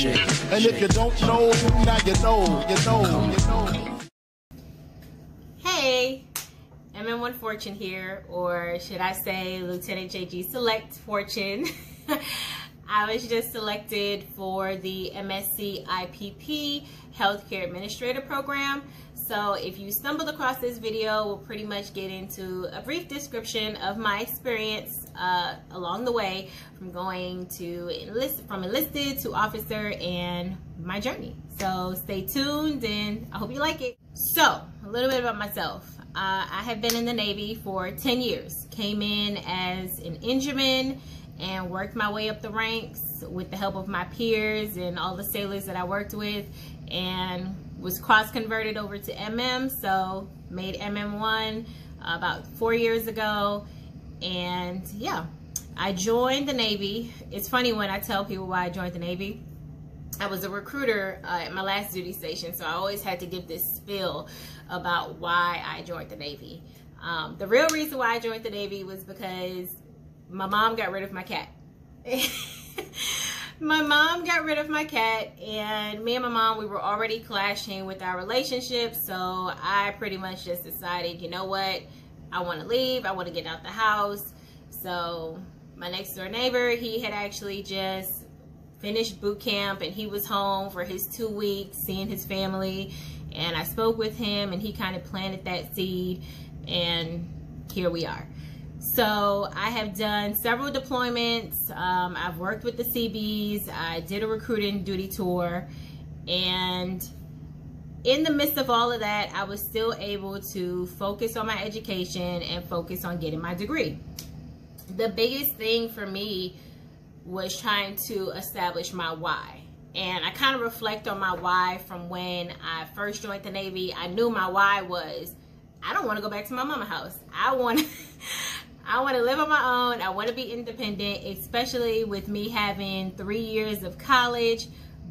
And if you don't know, now you know. Hey, MM1 Fortune here, or should I say Lieutenant JG Select Fortune. I was just selected for the MSCIPP Healthcare Administrator Program. So if you stumbled across this video, we'll pretty much get into a brief description of my experience along the way from going to enlisted to officer and my journey. So stay tuned and I hope you like it. So a little bit about myself. I have been in the Navy for 10 years. Came in as an engineman and worked my way up the ranks with the help of my peers and all the sailors that I worked with, and was cross-converted over to MM, so made MM1 about 4 years ago. And yeah, I joined the Navy. It's funny when I tell people why I joined the Navy. I was a recruiter at my last duty station, so I always had to give this spiel about why I joined the Navy. The real reason why I joined the Navy was because my mom got rid of my cat. My mom got rid of my cat, and me and my mom, we were already clashing with our relationship, so I pretty much just decided, you know what, I want to leave, I want to get out the house. So my next door neighbor, he had actually just finished boot camp and he was home for his 2 weeks seeing his family, and I spoke with him and he kind of planted that seed, and here we are. So I have done several deployments. I've worked with the CBs. I did a recruiting duty tour, and in the midst of all of that, I was still able to focus on my education and focus on getting my degree. The biggest thing for me was trying to establish my why. And I kind of reflect on my why from when I first joined the Navy. I knew my why was, I don't want to go back to my mama house. I want to live on my own. I want to be independent, especially with me having 3 years of college.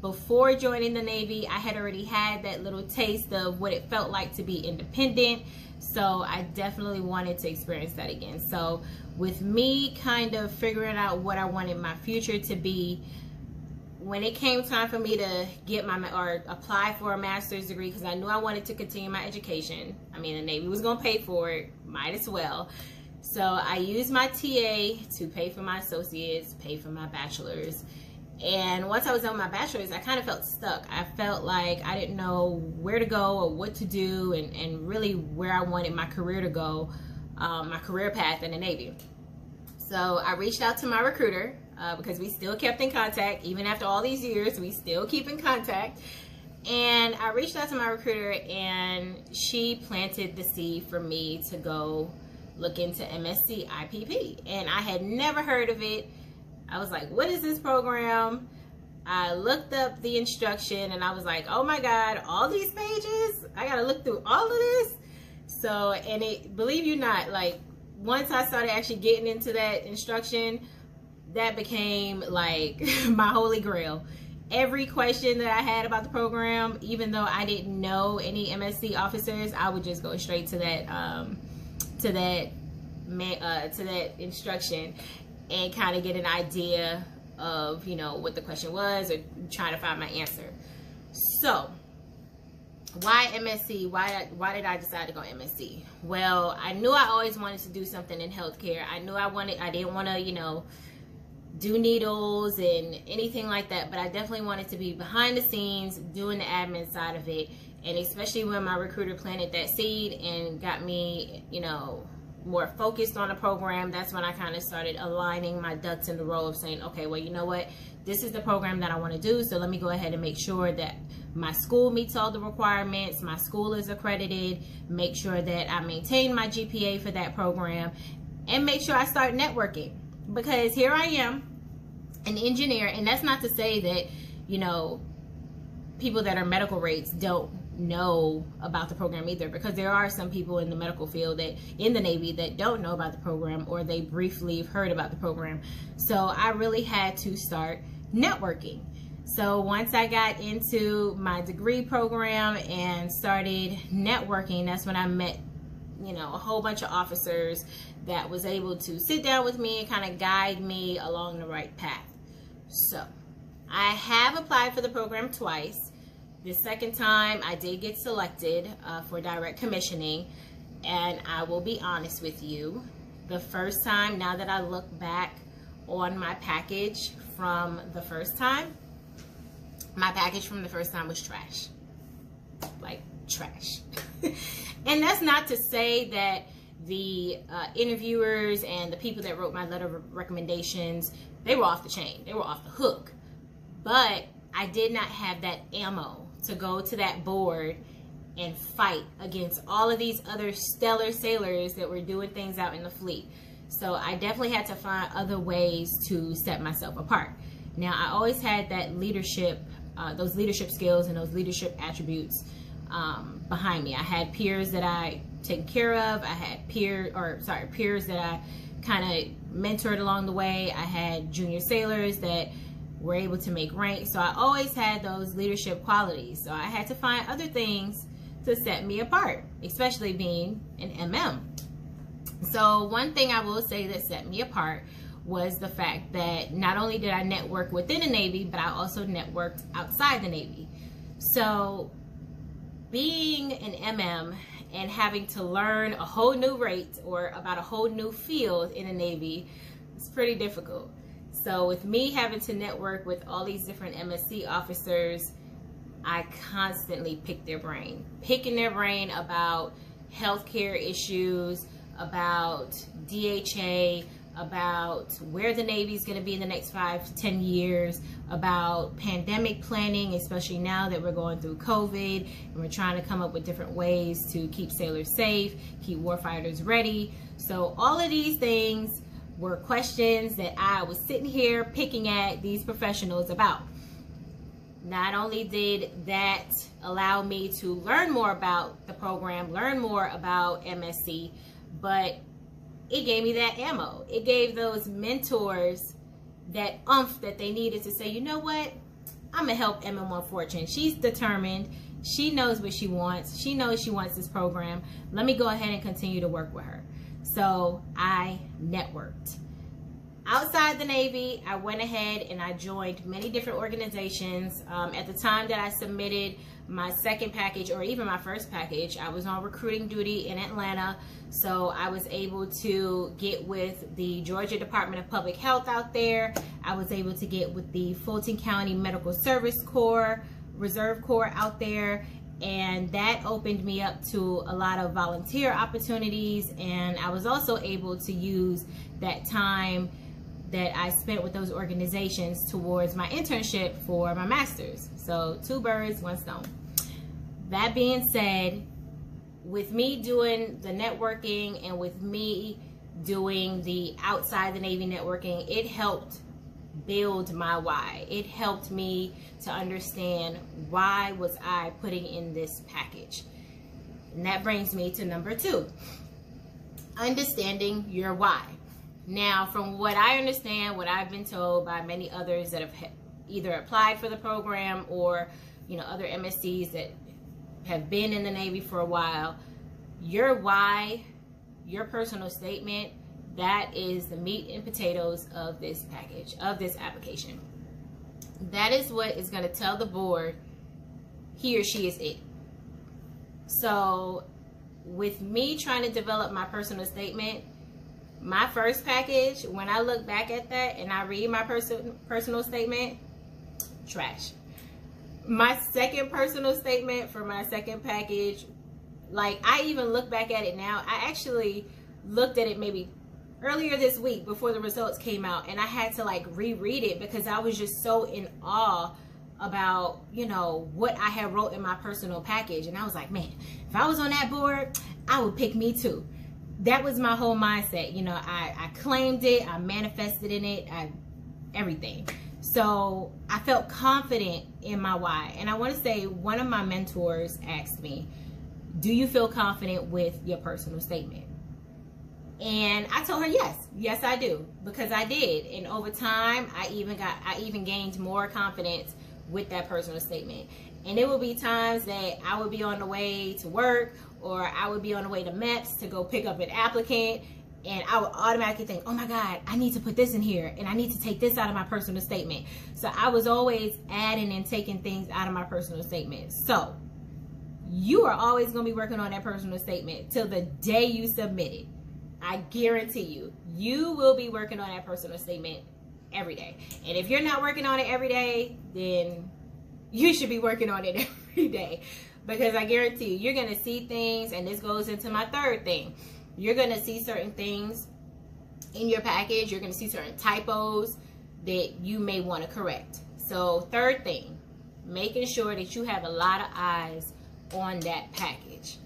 Before joining the Navy, I had already had that little taste of what it felt like to be independent. So I definitely wanted to experience that again. So with me kind of figuring out what I wanted my future to be, when it came time for me to get or apply for a master's degree, because I knew I wanted to continue my education. I mean, the Navy was going to pay for it, might as well. So I used my TA to pay for my associates, pay for my bachelor's. And once I was done with my bachelor's, I kind of felt stuck. I felt like I didn't know where to go or what to do, and really where I wanted my career to go, my career path in the Navy. So I reached out to my recruiter because we still kept in contact. Even after all these years, we still keep in contact. And I reached out to my recruiter, and she planted the seed for me to go look into MSCIPP. And I had never heard of it. I was like, what is this program? I looked up the instruction and I was like, oh my God, all these pages? I gotta look through all of this? So, and it, believe you not, like once I started actually getting into that instruction, that became like my holy grail. Every question that I had about the program, even though I didn't know any MSC officers, I would just go straight to that instruction and kind of get an idea of, you know, what the question was, or trying to find my answer. So why MSC? Why did I decide to go MSC? Well, I knew I always wanted to do something in healthcare. I knew I didn't want to, you know, do needles and anything like that, but I definitely wanted to be behind the scenes doing the admin side of it. And especially when my recruiter planted that seed and got me, you know, more focused on the program, that's when I kind of started aligning my ducks in the row of saying, okay, well, you know what, this is the program that I want to do, so let me go ahead and make sure that my school meets all the requirements, my school is accredited, make sure that I maintain my GPA for that program, and make sure I start networking. Because here I am, an engineer, and that's not to say that, you know, people that are medical rates don't know about the program either, because there are some people in the medical field that in the Navy that don't know about the program, or they briefly heard about the program. So I really had to start networking. So once I got into my degree program and started networking, that's when I met, you know, a whole bunch of officers that was able to sit down with me and kind of guide me along the right path. So I have applied for the program twice. The second time I did get selected for direct commissioning, and I will be honest with you, the first time, now that I look back on my package from the first time, my package from the first time was trash. Like, trash. And that's not to say that the interviewers and the people that wrote my letter of recommendations, they were off the chain. They were off the hook. But I did not have that ammo to go to that board and fight against all of these other stellar sailors that were doing things out in the fleet. So I definitely had to find other ways to set myself apart. Now, I always had that leadership, those leadership skills and those leadership attributes behind me. I had peers that I taken care of. I had peers that I kind of mentored along the way. I had junior sailors that were able to make rank. So I always had those leadership qualities. So I had to find other things to set me apart, especially being an MM. So one thing I will say that set me apart was the fact that not only did I network within the Navy, but I also networked outside the Navy. So being an MM and having to learn a whole new rate or about a whole new field in the Navy is pretty difficult. So with me having to network with all these different MSC officers, I constantly picking their brain about healthcare issues, about DHA, about where the Navy is going to be in the next 5 to 10 years, about pandemic planning, especially now that we're going through COVID and we're trying to come up with different ways to keep sailors safe, keep warfighters ready. So all of these things were questions that I was sitting here picking at these professionals about. Not only did that allow me to learn more about the program, learn more about MSC, but it gave me that ammo. It gave those mentors that oomph that they needed to say, you know what? I'm gonna help MM1 Fortune. She's determined. She knows what she wants. She knows she wants this program. Let me go ahead and continue to work with her. So I networked. Outside the Navy, I went ahead and I joined many different organizations. At the time that I submitted my second package, or even my first package, I was on recruiting duty in Atlanta. So I was able to get with the Georgia Department of Public Health out there. I was able to get with the Fulton County Medical Service Corps, Reserve Corps out there. And that opened me up to a lot of volunteer opportunities. And I was also able to use that time that I spent with those organizations towards my internship for my master's. So 2 birds, 1 stone. That being said, with me doing the networking and with me doing the outside the Navy networking, it helped build my why. It helped me to understand why was I putting in this package. And that brings me to number 2, understanding your why. Now, from what I understand, what I've been told by many others that have either applied for the program or, you know, other MSCs that have been in the Navy for a while, your why, your personal statement, that is the meat and potatoes of this package, of this application. That is what is going to tell the board he or she is it. So with me trying to develop my personal statement, my first package, when I look back at that and I read my personal statement, trash. My second personal statement for my second package, like, I even look back at it now. I actually looked at it maybe earlier this week before the results came out, and I had to like reread it because I was just so in awe about, you know, what I had wrote in my personal package. And I was like, man, if I was on that board, I would pick me too. That was my whole mindset. You know, I claimed it, I manifested in it, everything. So I felt confident in my why. And I want to say, one of my mentors asked me, do you feel confident with your personal statement? And I told her, yes I do, because I did. And over time, I even gained more confidence with that personal statement. And there would be times that I would be on the way to work, or I would be on the way to MEPS to go pick up an applicant, And I would automatically think, oh my God, I need to put this in here, and I need to take this out of my personal statement. So I was always adding and taking things out of my personal statement. So you are always going to be working on that personal statement till the day you submit it. I guarantee you, you will be working on that personal statement every day. And if you're not working on it every day, then you should be working on it every day. Because I guarantee you, you're going to see things, and this goes into my third thing. You're going to see certain things in your package. You're going to see certain typos that you may want to correct. So third thing, making sure that you have a lot of eyes on that package.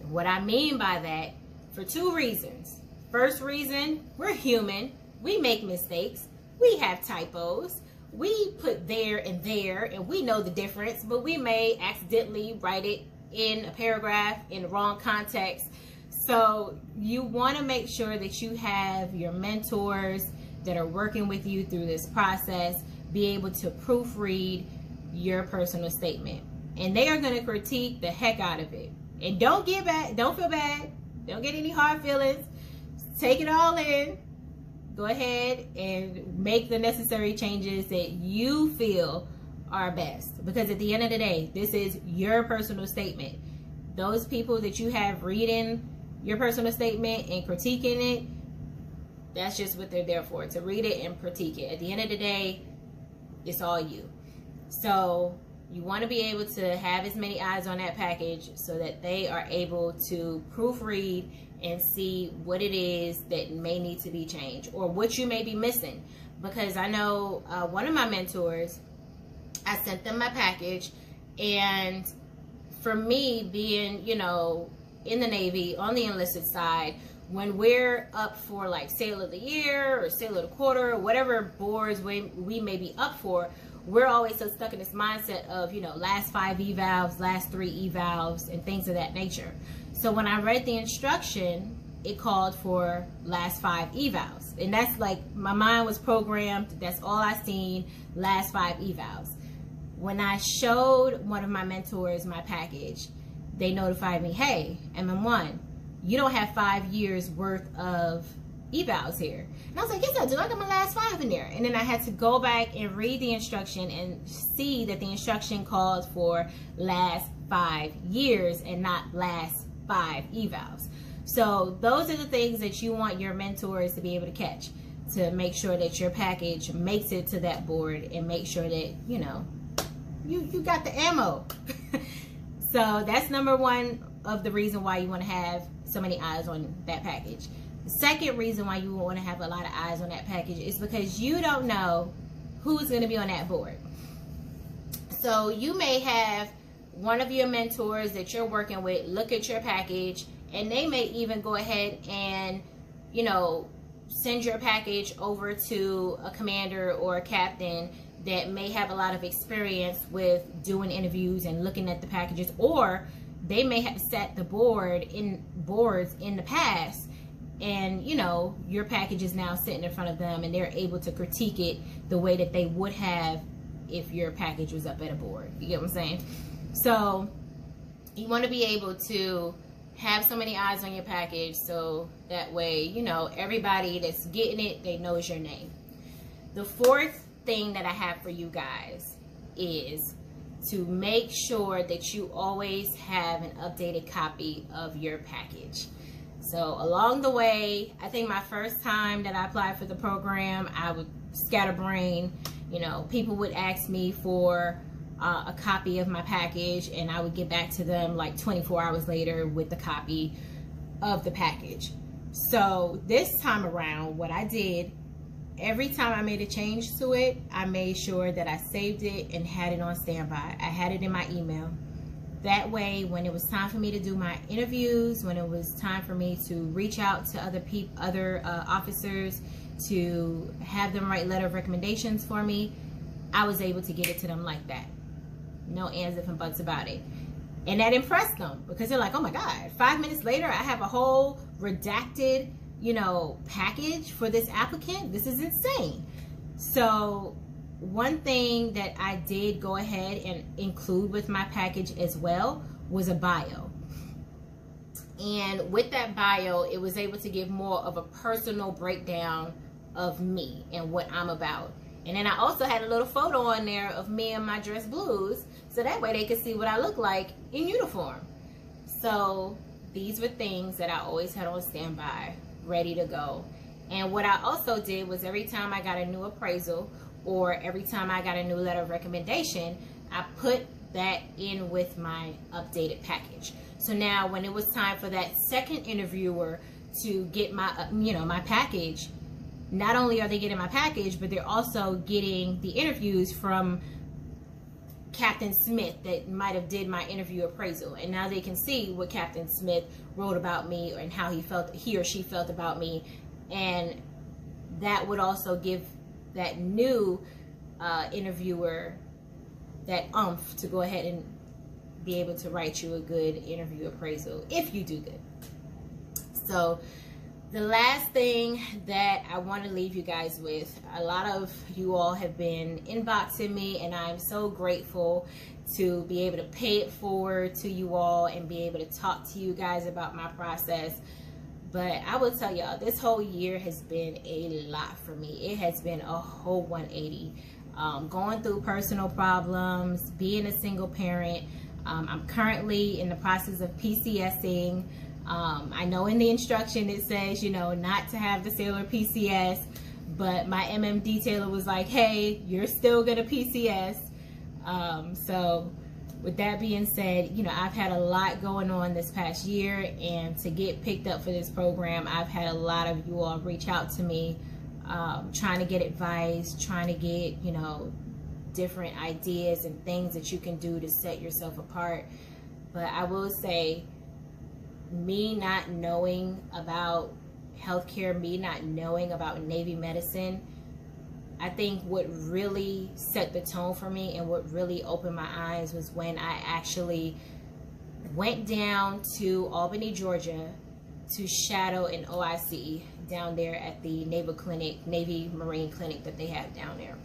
What I mean by that, for two reasons. First reason, we're human. We make mistakes. We have typos. We put there, and we know the difference, but we may accidentally write it in a paragraph in the wrong context. So you want to make sure that you have your mentors that are working with you through this process be able to proofread your personal statement. And they are going to critique the heck out of it. And don't feel bad. Don't get any hard feelings. Take it all in. Go ahead and make the necessary changes that you feel are best. Because at the end of the day, this is your personal statement. Those people that you have reading your personal statement and critiquing it, that's just what they're there for, to read it and critique it. At the end of the day, it's all you. So you want to be able to have as many eyes on that package so that they are able to proofread and see what it is that may need to be changed or what you may be missing. Because I know one of my mentors, I sent them my package, and for me being, you know, in the Navy on the enlisted side, when we're up for like sale of the year or sale of the quarter or whatever boards we may be up for, we're always so stuck in this mindset of, you know, last 5 evals, last 3 evals, and things of that nature. So when I read the instruction, it called for last 5 evals. And that's like, my mind was programmed, that's all I seen, last 5 evals. When I showed one of my mentors my package, they notified me, hey, MM1, you don't have 5 years worth of evals here. And I was like, yes, I do. I got my last 5 in there. And then I had to go back and read the instruction and see that the instruction called for last 5 years and not last 5 evals. So those are the things that you want your mentors to be able to catch, to make sure that your package makes it to that board and make sure that, you know, you got the ammo. So that's number one of the reason why you want to have so many eyes on that package. The second reason why you want to have a lot of eyes on that package is because you don't know who's going to be on that board. So you may have one of your mentors that you're working with look at your package, and they may even go ahead and, you know, send your package over to a commander or a captain that may have a lot of experience with doing interviews and looking at the packages, or they may have set the boards in the past, and, you know, your package is now sitting in front of them and they're able to critique it the way that they would have if your package was up at a board. You get what I'm saying? So you want to be able to have so many eyes on your package so that way, you know, everybody that's getting it, they knows your name. The fourth thing that I have for you guys is to make sure that you always have an updated copy of your package. So along the way, I think my first time that I applied for the program, I would scatterbrain. You know, people would ask me for a copy of my package, and I would get back to them like 24 hours later with the copy of the package. So this time around, what I did, every time I made a change to it, I made sure that I saved it and had it on standby. I had it in my email. That way, when it was time for me to do my interviews, when it was time for me to reach out to other officers to have them write letter of recommendations for me, I was able to get it to them like that. No ands, ifs, and buts about it. And that impressed them because they're like, oh my God, 5 minutes later, I have a whole redacted, you know, package for this applicant. This is insane. So one thing that I did go ahead and include with my package as well was a bio. And with that bio, it was able to give more of a personal breakdown of me and what I'm about. And then I also had a little photo on there of me in my dress blues, so that way they could see what I look like in uniform. So these were things that I always had on standby, ready to go. And what I also did was every time I got a new appraisal or every time I got a new letter of recommendation, I put that in with my updated package. So now when it was time for that second interviewer to get my, my package, not only are they getting my package, but they're also getting the interviews from Captain Smith that might have did my interview appraisal. And now they can see what Captain Smith wrote about me and how he or she felt about me. And that would also give that new interviewer that oomph to go ahead and be able to write you a good interview appraisal if you do good. So the last thing that I want to leave you guys with, a lot of you all have been inboxing me, and I'm so grateful to be able to pay it forward to you all and be able to talk to you guys about my process. But I will tell y'all, this whole year has been a lot for me. It has been a whole 180. Going through personal problems, being a single parent. I'm currently in the process of PCSing. I know in the instruction it says, not to have the sailor PCS, but my MM detailer was like, hey, you're still gonna PCS. So with that being said, I've had a lot going on this past year, and to get picked up for this program, I've had a lot of you all reach out to me, trying to get advice, trying to get, different ideas and things that you can do to set yourself apart. But I will say, me not knowing about healthcare, me not knowing about Navy medicine, I think what really set the tone for me and what really opened my eyes was when I actually went down to Albany, Georgia to shadow an OIC down there at the Navy Marine Clinic that they have down there.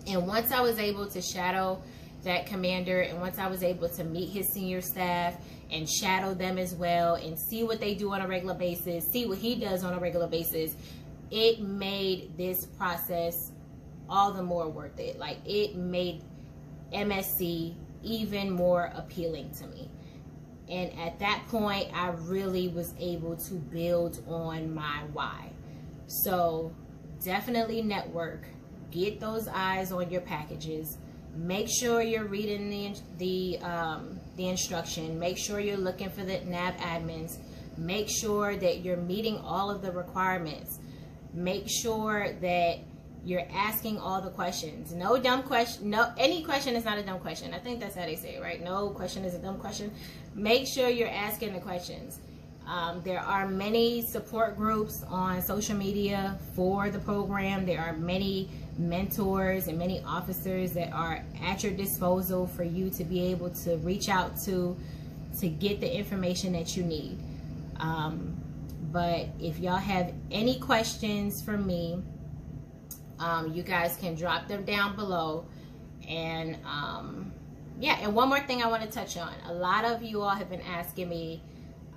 And once I was able to shadow that commander, and once I was able to meet his senior staff and shadow them as well and see what they do on a regular basis, see what he does on a regular basis, it made this process all the more worth it. Like, it made MSC even more appealing to me. And at that point, I really was able to build on my why. So definitely network, get those eyes on your packages. Make sure you're reading the instruction. Make sure you're looking for the NAB admins. Make sure that you're meeting all of the requirements. Make sure that you're asking all the questions. No dumb question. No, any question is not a dumb question. I think that's how they say it, right? No question is a dumb question. Make sure you're asking the questions. There are many support groups on social media for the program. There are many mentors and many officers that are at your disposal for you to be able to reach out to get the information that you need. But if y'all have any questions for me, you guys can drop them down below. And yeah, and one more thing I want to touch on. A lot of you all have been asking me,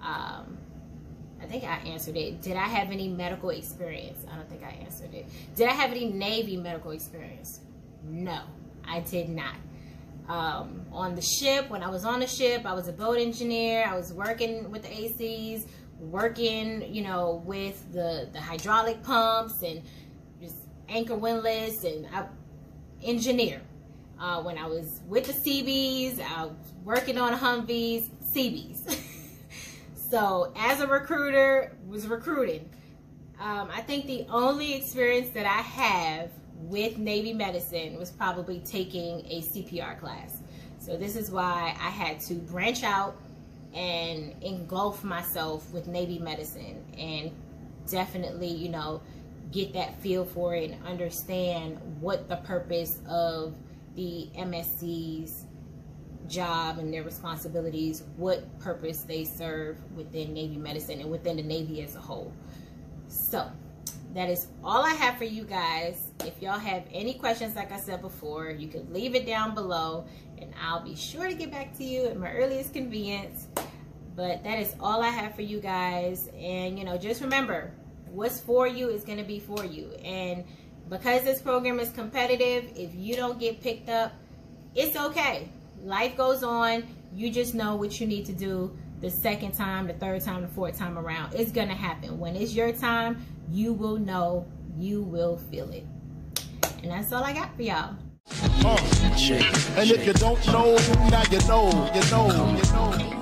I think I answered it. Did I have any medical experience? I don't think I answered it. Did I have any Navy medical experience? No, I did not. On the ship, when I was on the ship, I was a boat engineer. I was working with the ACs, working, with the hydraulic pumps and just anchor windlass, and engineer. When I was with the Seabees, I was working on Humvees, Seabees. So as a recruiter, was recruiting. I think the only experience that I have with Navy medicine was probably taking a CPR class. So this is why I had to branch out and engulf myself with Navy medicine, and definitely, get that feel for it and understand what the purpose of the MSC's job and their responsibilities, what purpose they serve within Navy medicine and within the Navy as a whole. So that is all I have for you guys. If y'all have any questions, like I said before, you can leave it down below and I'll be sure to get back to you at my earliest convenience. But that is all I have for you guys. And, you know, just remember, what's for you is going to be for you. And because this program is competitive, if you don't get picked up, it's okay. Life goes on. You just know what you need to do the second time, the third time, the fourth time around. It's going to happen. When it's your time, you will know, you will feel it. And that's all I got for y'all. And if you don't know, now you know, you know, you know.